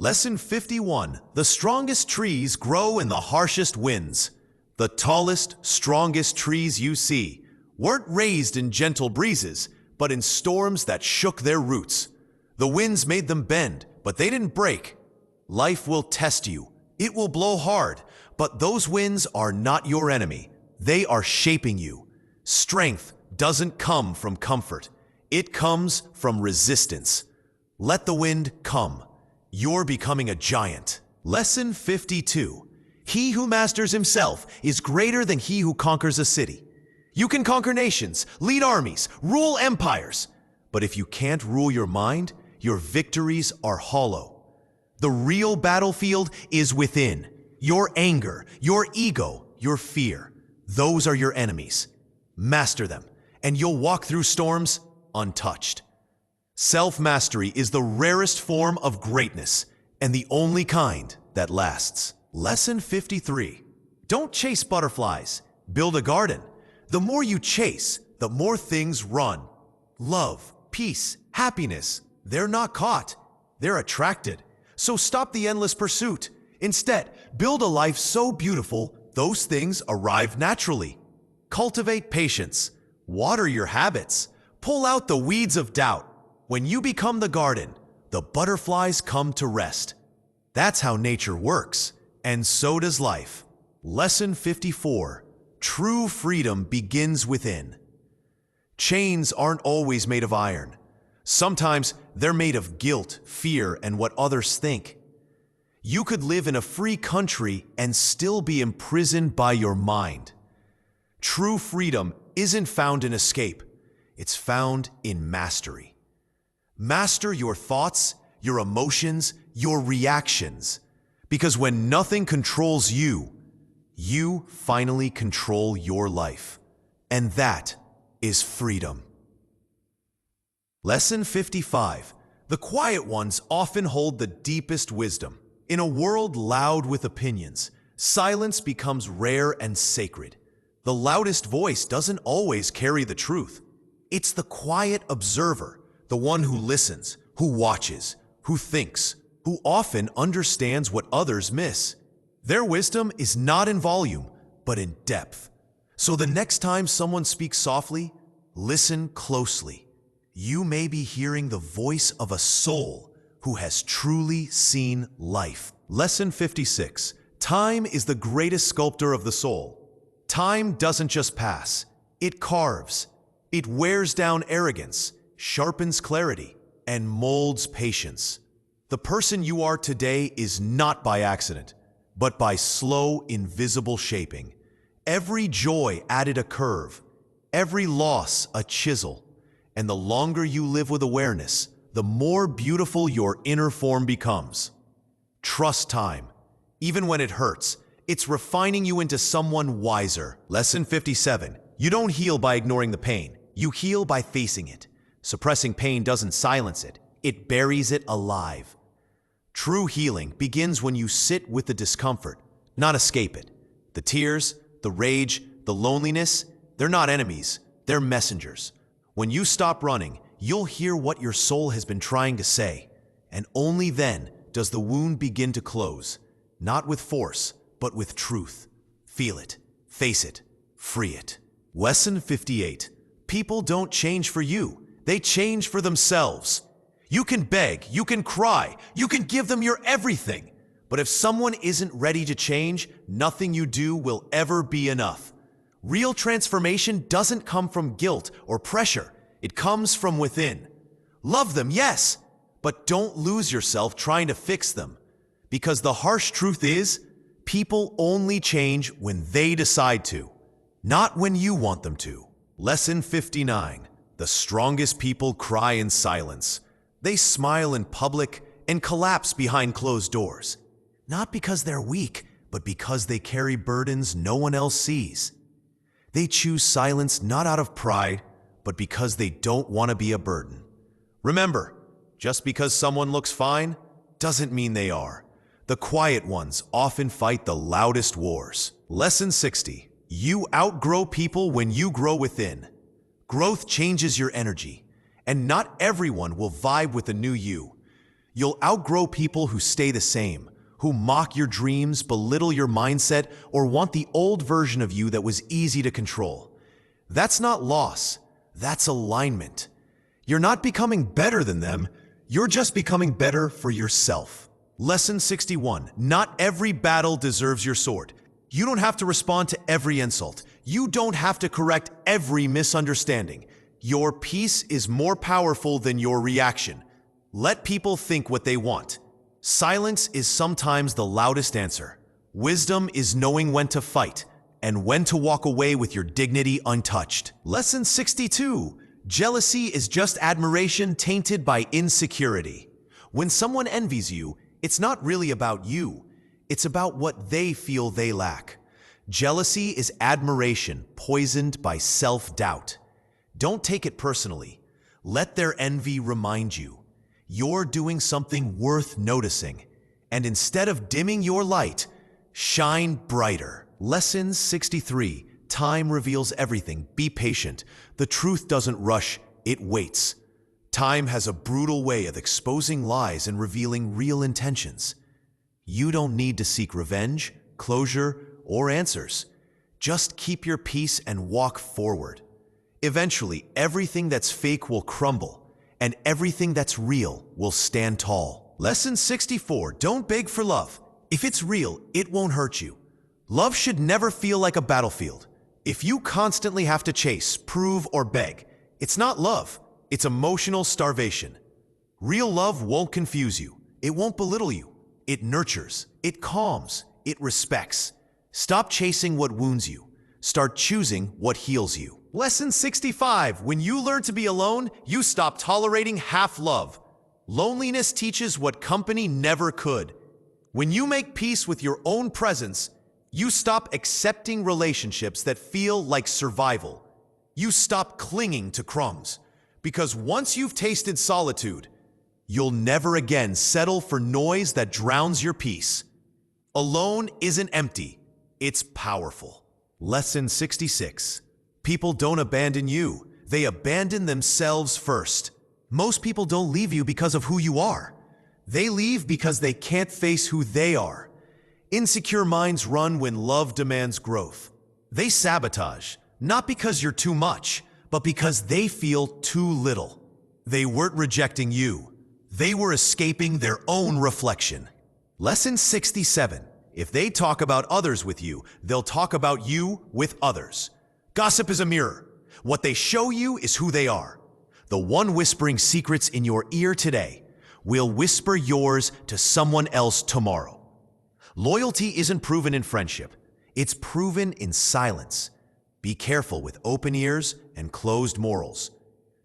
Lesson 51. The strongest trees grow in the harshest winds. The tallest, strongest trees you see weren't raised in gentle breezes, but in storms that shook their roots. The winds made them bend, but they didn't break. Life will test you. It will blow hard, but those winds are not your enemy. They are shaping you. Strength doesn't come from comfort. It comes from resistance. Let the wind come. You're becoming a giant. Lesson 52. He who masters himself is greater than he who conquers a city. You can conquer nations, lead armies, rule empires. But if you can't rule your mind, your victories are hollow. The real battlefield is within. Your anger, your ego, your fear. Those are your enemies. Master them, and you'll walk through storms untouched. Self-mastery is the rarest form of greatness, and the only kind that lasts. Lesson 53. Don't chase butterflies. Build a garden. The more you chase, the more things run. Love, peace, happiness, they're not caught. They're attracted. So stop the endless pursuit. Instead, build a life so beautiful, those things arrive naturally. Cultivate patience. Water your habits. Pull out the weeds of doubt. When you become the garden, the butterflies come to rest. That's how nature works, and so does life. Lesson 54. True freedom begins within. Chains aren't always made of iron. Sometimes they're made of guilt, fear, and what others think. You could live in a free country and still be imprisoned by your mind. True freedom isn't found in escape. It's found in mastery. Master your thoughts, your emotions, your reactions. Because when nothing controls you, you finally control your life. And that is freedom. Lesson 55. The quiet ones often hold the deepest wisdom. In a world loud with opinions, silence becomes rare and sacred. The loudest voice doesn't always carry the truth. It's the quiet observer, the one who listens, who watches, who thinks, who often understands what others miss. Their wisdom is not in volume, but in depth. So the next time someone speaks softly, listen closely. You may be hearing the voice of a soul who has truly seen life. Lesson 56. Time is the greatest sculptor of the soul. Time doesn't just pass. It carves. It wears down arrogance, sharpens clarity, and molds patience. The person you are today is not by accident, but by slow, invisible shaping. Every joy added a curve, every loss a chisel, and the longer you live with awareness, the more beautiful your inner form becomes. Trust time. Even when it hurts, it's refining you into someone wiser. Lesson 57. You don't heal by ignoring the pain. You heal by facing it. Suppressing pain doesn't silence it. It buries it alive. True healing begins when you sit with the discomfort, not escape it. The tears, the rage, the loneliness, they're not enemies, they're messengers. When you stop running, you'll hear what your soul has been trying to say, and only then does the wound begin to close, not with force, but with truth. Feel it, face it, free it. Lesson 58. People don't change for you, they change for themselves. You can beg, you can cry, you can give them your everything. But if someone isn't ready to change, nothing you do will ever be enough. Real transformation doesn't come from guilt or pressure. It comes from within. Love them, yes, but don't lose yourself trying to fix them. Because the harsh truth is, people only change when they decide to, not when you want them to. Lesson 59. The strongest people cry in silence. They smile in public and collapse behind closed doors. Not because they're weak, but because they carry burdens no one else sees. They choose silence not out of pride, but because they don't want to be a burden. Remember, just because someone looks fine doesn't mean they are. The quiet ones often fight the loudest wars. Lesson 60. You outgrow people when you grow within. Growth changes your energy, and not everyone will vibe with the new you. You'll outgrow people who stay the same, who mock your dreams, belittle your mindset, or want the old version of you that was easy to control. That's not loss, that's alignment. You're not becoming better than them, you're just becoming better for yourself. Lesson 61. Not every battle deserves your sword. You don't have to respond to every insult. You don't have to correct every misunderstanding. Your peace is more powerful than your reaction. Let people think what they want. Silence is sometimes the loudest answer. Wisdom is knowing when to fight and when to walk away with your dignity untouched. Lesson 62. Jealousy is just admiration tainted by insecurity. When someone envies you, it's not really about you. It's about what they feel they lack. Jealousy is admiration poisoned by self-doubt. Don't take it personally. Let their envy remind you you're doing something worth noticing. And instead of dimming your light, shine brighter. Lesson 63. Time reveals everything. Be patient. The truth doesn't rush, it waits. Time has a brutal way of exposing lies and revealing real intentions. You don't need to seek revenge, closure, or answers. Just keep your peace and walk forward. Eventually, everything that's fake will crumble, and everything that's real will stand tall. Lesson 64. Don't beg for love. If it's real, it won't hurt you. Love should never feel like a battlefield. If you constantly have to chase, prove, or beg, it's not love. It's emotional starvation. Real love won't confuse you. It won't belittle you. It nurtures. It calms. It respects. Stop chasing what wounds you. Start choosing what heals you. Lesson 65. When you learn to be alone, you stop tolerating half love. Loneliness teaches what company never could. When you make peace with your own presence, you stop accepting relationships that feel like survival. You stop clinging to crumbs. Because once you've tasted solitude, you'll never again settle for noise that drowns your peace. Alone isn't empty, it's powerful. Lesson 66. People don't abandon you, they abandon themselves first. Most people don't leave you because of who you are. They leave because they can't face who they are. Insecure minds run when love demands growth. They sabotage, not because you're too much, but because they feel too little. They weren't rejecting you. They were escaping their own reflection. Lesson 67. If they talk about others with you, they'll talk about you with others. Gossip is a mirror. What they show you is who they are. The one whispering secrets in your ear today will whisper yours to someone else tomorrow. Loyalty isn't proven in friendship. It's proven in silence. Be careful with open ears and closed morals.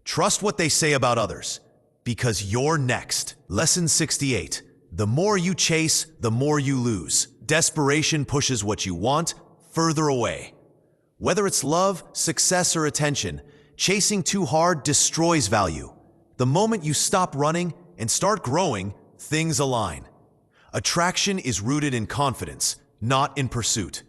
Trust what they say about others, because you're next. Lesson 68. The more you chase, the more you lose. Desperation pushes what you want further away. Whether it's love, success, or attention, chasing too hard destroys value. The moment you stop running and start growing, things align. Attraction is rooted in confidence, not in pursuit.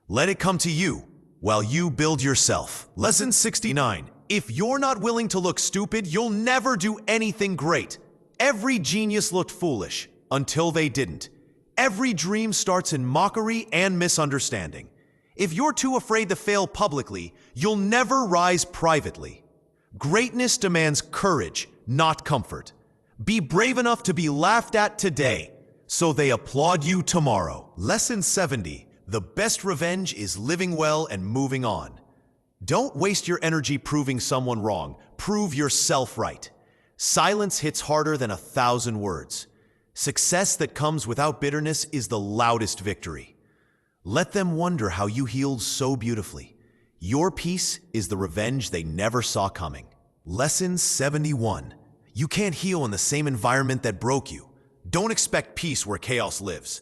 Let it come to you while you build yourself. Lesson 69. If you're not willing to look stupid, you'll never do anything great. Every genius looked foolish until they didn't. Every dream starts in mockery and misunderstanding. If you're too afraid to fail publicly, you'll never rise privately. Greatness demands courage, not comfort. Be brave enough to be laughed at today, so they applaud you tomorrow. Lesson 70. The best revenge is living well and moving on. Don't waste your energy proving someone wrong. Prove yourself right. Silence hits harder than 1,000 words. Success that comes without bitterness is the loudest victory. Let them wonder how you healed so beautifully. Your peace is the revenge they never saw coming. Lesson 71. You can't heal in the same environment that broke you. Don't expect peace where chaos lives.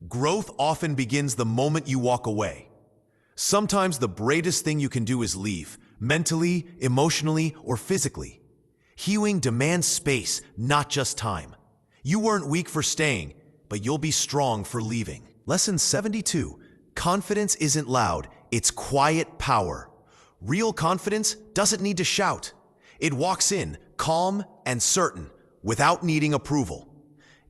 Growth often begins the moment you walk away. Sometimes the bravest thing you can do is leave, mentally, emotionally, or physically. Healing demands space, not just time. You weren't weak for staying, but you'll be strong for leaving. Lesson 72. Confidence isn't loud, it's quiet power. Real confidence doesn't need to shout. It walks in, calm and certain, without needing approval.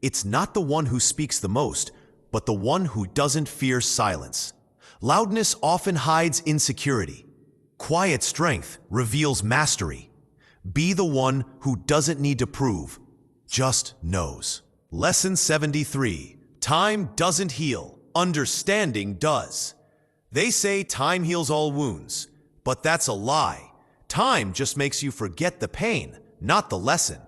It's not the one who speaks the most, but the one who doesn't fear silence. Loudness often hides insecurity. Quiet strength reveals mastery. Be the one who doesn't need to prove, just knows. Lesson 73. Time doesn't heal, understanding does. They say time heals all wounds, but that's a lie. Time just makes you forget the pain, not the lesson.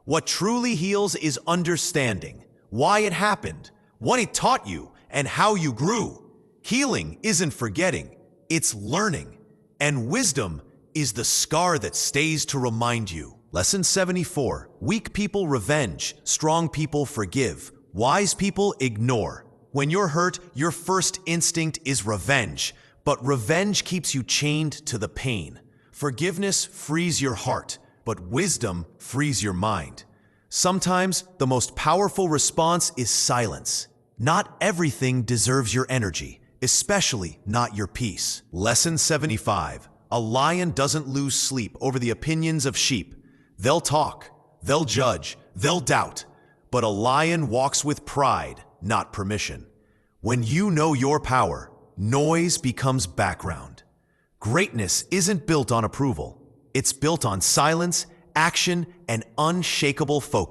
What truly heals is understanding, why it happened, what it taught you, and how you grew. Healing isn't forgetting, it's learning. And wisdom is the scar that stays to remind you. Lesson 74. Weak people revenge, strong people forgive, wise people ignore. When you're hurt, your first instinct is revenge, but revenge keeps you chained to the pain. Forgiveness frees your heart, but wisdom frees your mind. Sometimes the most powerful response is silence. Not everything deserves your energy, especially not your peace. Lesson 75. A lion doesn't lose sleep over the opinions of sheep. They'll talk, they'll judge, they'll doubt, but a lion walks with pride, not permission. When you know your power, noise becomes background. Greatness isn't built on approval. It's built on silence, action, and unshakable focus.